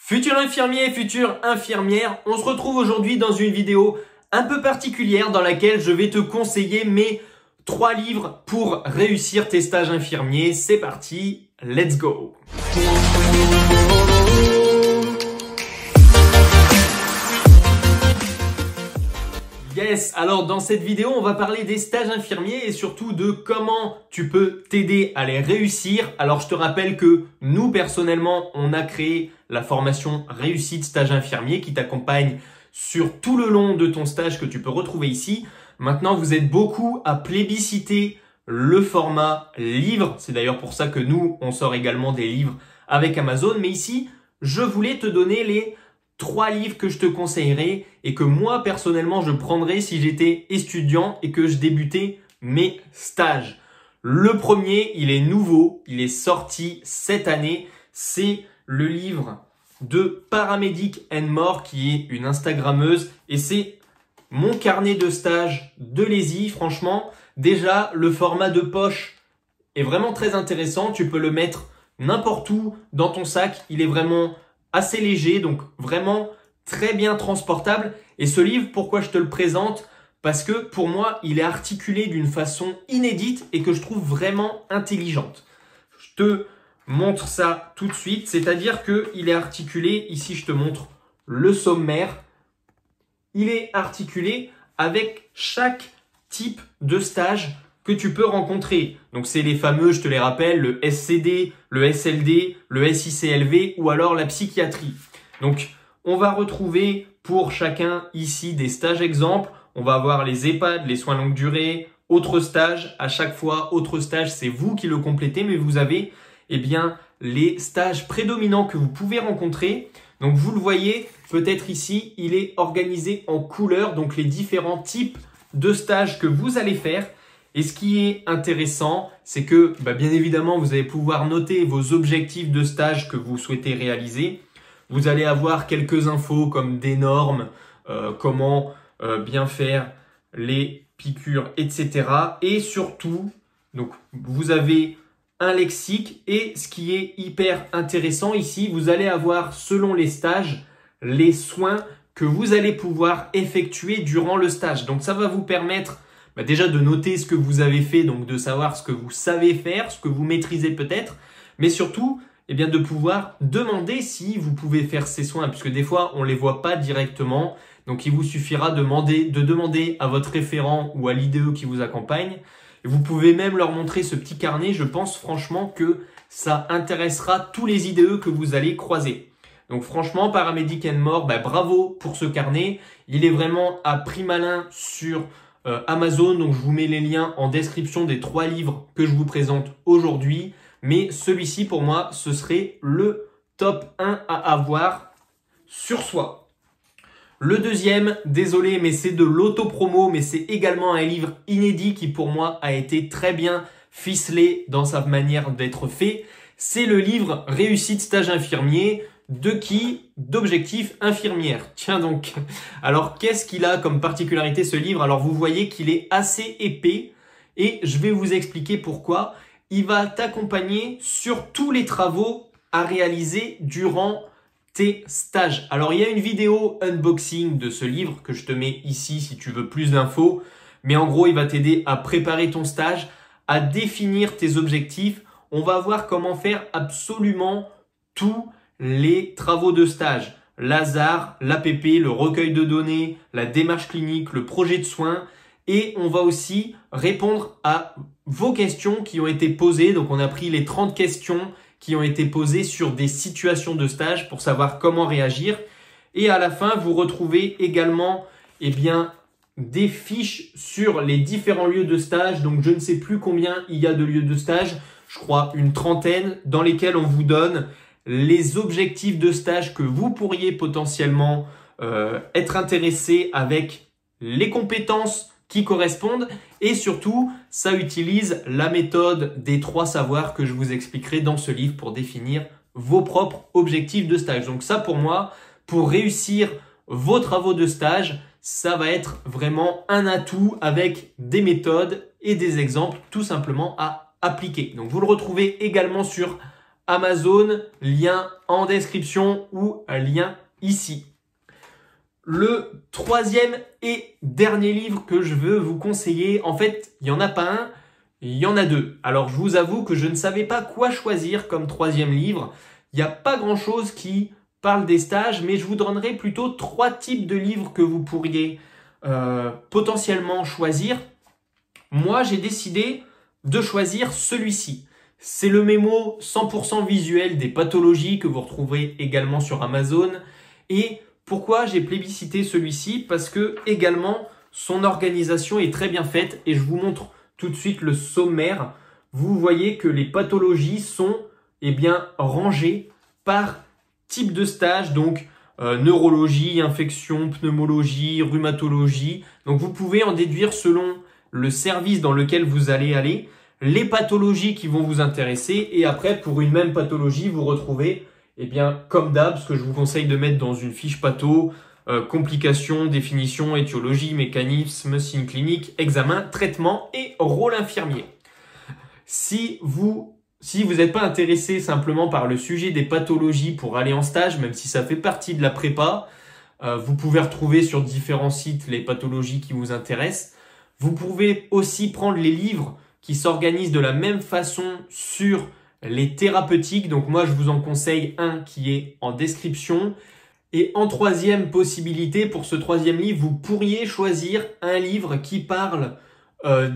Futur infirmier, future infirmière, on se retrouve aujourd'hui dans une vidéo un peu particulière dans laquelle je vais te conseiller mes 3 livres pour réussir tes stages infirmiers. C'est parti, let's go! Yes, alors dans cette vidéo, on va parler des stages infirmiers et surtout de comment tu peux t'aider à les réussir. Alors je te rappelle que nous, personnellement, on a créé la formation Réussite Stage Infirmier qui t'accompagne sur tout le long de ton stage que tu peux retrouver ici. Maintenant, vous êtes beaucoup à plébisciter le format livre. C'est d'ailleurs pour ça que nous, on sort également des livres avec Amazon. Mais ici, je voulais te donner les 3 livres que je te conseillerais et que moi, personnellement, je prendrais si j'étais étudiant et que je débutais mes stages. Le premier, il est nouveau, il est sorti cette année. C'est le livre de Paramedic and More qui est une Instagrammeuse et c'est mon carnet de stage de Lézy. Franchement, déjà, le format de poche est vraiment très intéressant. Tu peux le mettre n'importe où dans ton sac. Il est vraiment assez léger, donc vraiment très bien transportable. Et ce livre, pourquoi je te le présente? Parce que pour moi, il est articulé d'une façon inédite et que je trouve vraiment intelligente. Je te montre ça tout de suite, c'est-à-dire qu'il est articulé, ici je te montre le sommaire, il est articulé avec chaque type de stage que tu peux rencontrer. Donc c'est les fameux, je te les rappelle, le SCD, le SLD, le SICLV ou alors la psychiatrie. Donc on va retrouver pour chacun ici des stages exemples. On va avoir les EHPAD, les soins longue durée, autres stages. À chaque fois, autre stage, c'est vous qui le complétez, mais vous avez les stages prédominants que vous pouvez rencontrer. Donc vous le voyez, peut-être ici, il est organisé en couleurs, donc les différents types de stages que vous allez faire. Et ce qui est intéressant, c'est que bien évidemment, vous allez pouvoir noter vos objectifs de stage que vous souhaitez réaliser. Vous allez avoir quelques infos comme des normes, comment bien faire les piqûres, etc. Et surtout, donc, vous avez un lexique et ce qui est hyper intéressant ici, vous allez avoir selon les stages, les soins que vous allez pouvoir effectuer durant le stage. Donc ça va vous permettre déjà de noter ce que vous avez fait, donc de savoir ce que vous savez faire, ce que vous maîtrisez peut-être, mais surtout de pouvoir demander si vous pouvez faire ces soins, puisque des fois on ne les voit pas directement. Donc il vous suffira de demander à votre référent ou à l'IDE qui vous accompagne. Et vous pouvez même leur montrer ce petit carnet. Je pense franchement que ça intéressera tous les IDE que vous allez croiser. Donc franchement, Paramedic and More, bravo pour ce carnet. Il est vraiment à prix malin sur Amazon. Donc je vous mets les liens en description des 3 livres que je vous présente aujourd'hui. Mais celui-ci, pour moi, ce serait le top 1 à avoir sur soi. Le deuxième, désolé, mais c'est de l'auto-promo, mais c'est également un livre inédit qui pour moi a été très bien ficelé dans sa manière d'être fait. C'est le livre Réussite Stage Infirmier. De qui? D'Objectif Infirmière. Tiens donc. Alors qu'est-ce qu'il a comme particularité ce livre? Alors vous voyez qu'il est assez épais et je vais vous expliquer pourquoi. Il va t'accompagner sur tous les travaux à réaliser durant tes stages. Alors, il y a une vidéo unboxing de ce livre que je te mets ici si tu veux plus d'infos. Mais en gros, il va t'aider à préparer ton stage, à définir tes objectifs. On va voir comment faire absolument tous les travaux de stage. L'ASAR, l'APP, le recueil de données, la démarche clinique, le projet de soins. Et on va aussi répondre à vos questions qui ont été posées. Donc, on a pris les 30 questions qui ont été posées sur des situations de stage pour savoir comment réagir. Et à la fin, vous retrouvez également des fiches sur les différents lieux de stage. Donc, je ne sais plus combien il y a de lieux de stage. Je crois une trentaine dans lesquels on vous donne les objectifs de stage que vous pourriez potentiellement être intéressé avec les compétences qui correspondent et surtout, ça utilise la méthode des 3 savoirs que je vous expliquerai dans ce livre pour définir vos propres objectifs de stage. Donc ça, pour moi, pour réussir vos travaux de stage, ça va être vraiment un atout avec des méthodes et des exemples tout simplement à appliquer. Donc vous le retrouvez également sur Amazon, lien en description ou lien ici. Le troisième et dernier livre que je veux vous conseiller, en fait, il n'y en a pas un, il y en a deux. Alors, je vous avoue que je ne savais pas quoi choisir comme troisième livre. Il n'y a pas grand-chose qui parle des stages, mais je vous donnerai plutôt 3 types de livres que vous pourriez potentiellement choisir. Moi, j'ai décidé de choisir celui-ci. C'est le mémo 100% visuel des pathologies que vous retrouverez également sur Amazon. Et pourquoi j'ai plébiscité celui-ci? Parce que également, son organisation est très bien faite et je vous montre tout de suite le sommaire. Vous voyez que les pathologies sont rangées par type de stage, donc neurologie, infection, pneumologie, rhumatologie. Donc vous pouvez en déduire selon le service dans lequel vous allez aller, les pathologies qui vont vous intéresser et après pour une même pathologie vous retrouvez comme d'hab ce que je vous conseille de mettre dans une fiche patho, complications, définition, étiologie, mécanisme, signe clinique, examen, traitement et rôle infirmier. Si vous n'êtes pas intéressé simplement par le sujet des pathologies pour aller en stage, même si ça fait partie de la prépa, vous pouvez retrouver sur différents sites les pathologies qui vous intéressent. Vous pouvez aussi prendre les livres qui s'organisent de la même façon sur les thérapeutiques. Donc moi, je vous en conseille un qui est en description. Et en troisième possibilité, pour ce troisième livre, vous pourriez choisir un livre qui parle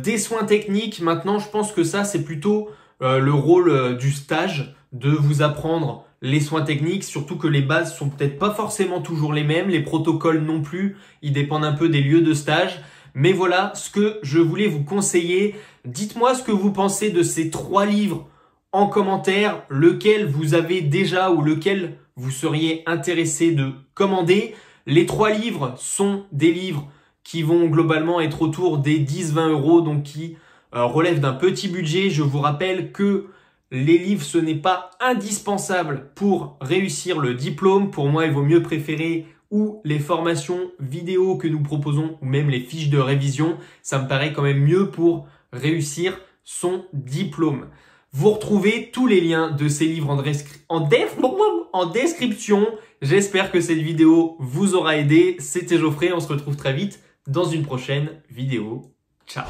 des soins techniques. Maintenant, je pense que ça, c'est plutôt le rôle du stage, de vous apprendre les soins techniques, surtout que les bases sont peut-être pas forcément toujours les mêmes, les protocoles non plus, ils dépendent un peu des lieux de stage. Mais voilà ce que je voulais vous conseiller. Dites-moi ce que vous pensez de ces 3 livres en commentaire, lequel vous avez déjà ou lequel vous seriez intéressé de commander. Les 3 livres sont des livres qui vont globalement être autour des 10-20 €, donc qui relèvent d'un petit budget. Je vous rappelle que les livres, ce n'est pas indispensable pour réussir le diplôme. Pour moi, il vaut mieux préférer ou les formations vidéo que nous proposons ou même les fiches de révision. Ça me paraît quand même mieux pour réussir son diplôme. Vous retrouvez tous les liens de ces livres en description. J'espère que cette vidéo vous aura aidé. C'était Geoffrey, on se retrouve très vite dans une prochaine vidéo. Ciao.